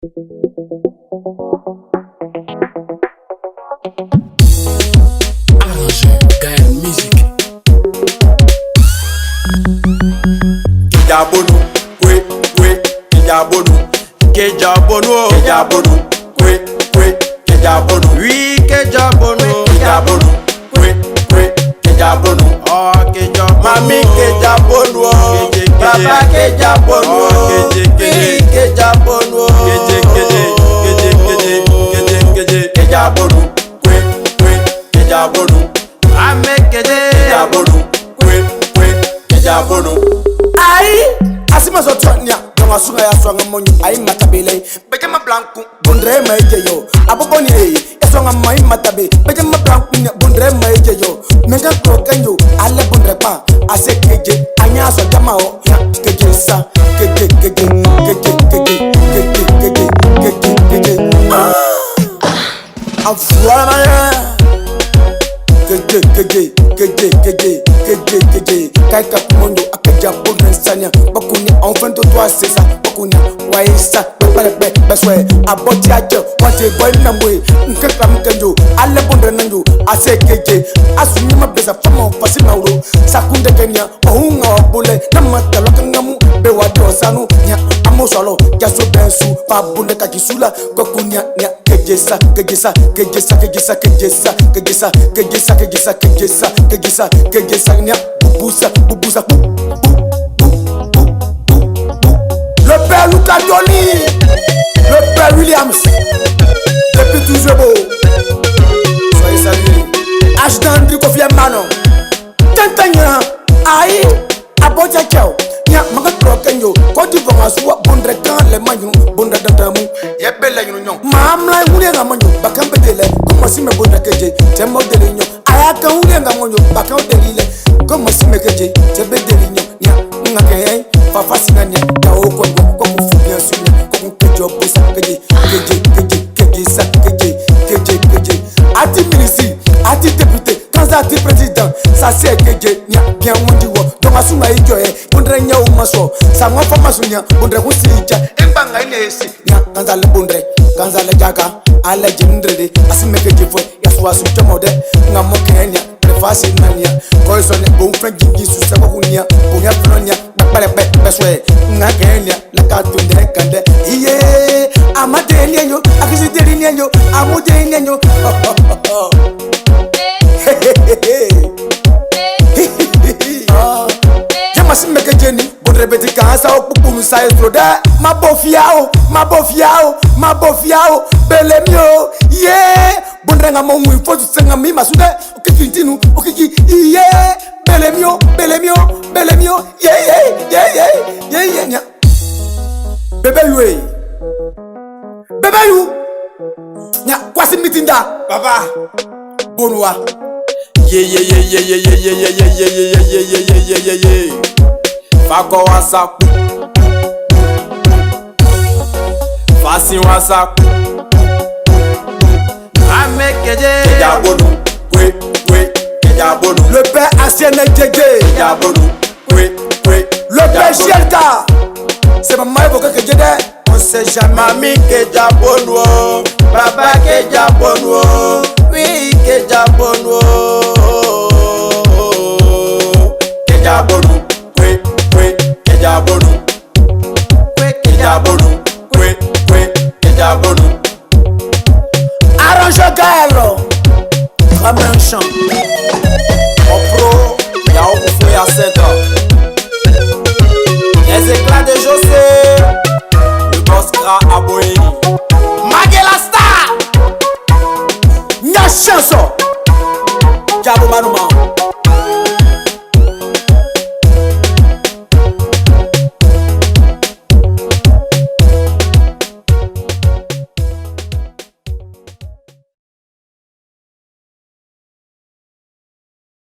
Arrangé, Gaël Musique. Kejabonu, Kejabonu, Kejabonu, Kejabonu, Kejabonu, oui, Kejabonu, Kejabonu, Kejabonu, oh, Kejabonu, mami Kejabonu, papa Kejabonu, oui, Kejabonu, Kejabonu, Kejabonu, ame Kejabonu, Kejabonu. Aïe, asima zotonia, donga sunga ya swanga monyo, aïe matabele, bejama blanco, bondre maïjeyo, aboboni, eswanga mai matabe, bejama blanco, bondre maïjeyo, menga krokenyo, alle bondre pa, ase keje, anya so jamao, keje sa, keje, afuara Kaika kumondo akaja bondre sanya bakuni enfin to toi c'est ça bakuni waisa pepe beswe aboti ajo wate boy namwe nkaka mkanjo alle bondre nanjo asekeje asunyima besa famo fasina uro sakunda kenya ohunga wabule namata lokangamu be wadosanu nya amosalo jaso bensu pa bunde kakisula bakunya nya kejesa nya bubusa le père Lucas Dolly, le père Williams, depuis toujours beau. Soyez salués. H. Kofi Mano, Tantanya, aïe, abotia chao. Nya maga trokenyo, kodi vonga suwa bondre kan le manyu, bondre dandamu. Yebele nyonyo. Mamla ngule ngamanyo, bakambe dele, como si me bondre keje, temo dele nyo. Ayaka ngule ngamanyo, bakam dele, como si me keje, tebe dele nyo. Nya ngake, fafasi nganya, tao kwa kufunya sunya, kwa kejo busa keje, keje. Ati ministre, ati député, kanza ati président, ça c'est keje, nya bien mundi wo. Donga sunga ijoe, bondre nya umaso, sa ngofa masunya, bondre kusija, embanga inesi, nya kanza le bondre, kanza le jaga, ala jindrede, asime keje fo, yaswa su chomode, ngamo kenya, prefasi nanya, koisone bon fengi su sebo kunya, bunya fronya, beswe, ngakenya, la katunde kande, iye, amadeli enyo, akizideli enyo, amudeli enyo, Jamasi meke jeni, bondre beti kansa okpukunu sa estroda. Mabofiao, belemio, yeah. Bondre nga mongu info tu senga mi masude, okikintinu, okiki, yeah. Belemio, yeah. Bebe you, nya kwasi mitinda, papa, bonwa. Yeah. Fako wasaku, fasi wasaku. Ame Kejabonu, Kejabonu. Le père ancien Kejabonu, le père Chielka. C'est maman évoquée que j'ai dit. On sait jamais. Mami Kejabonu, papa Kejabonu, oui Kejabonu. Kejabonu, Kejabonu. Arrange Gaël, comme un chant. Mon pro, y'a au feu y'a 7 ans. Les éclats de José, le boss gras à Boéni. Magela Star, Nya chanson. Diabo Manuma.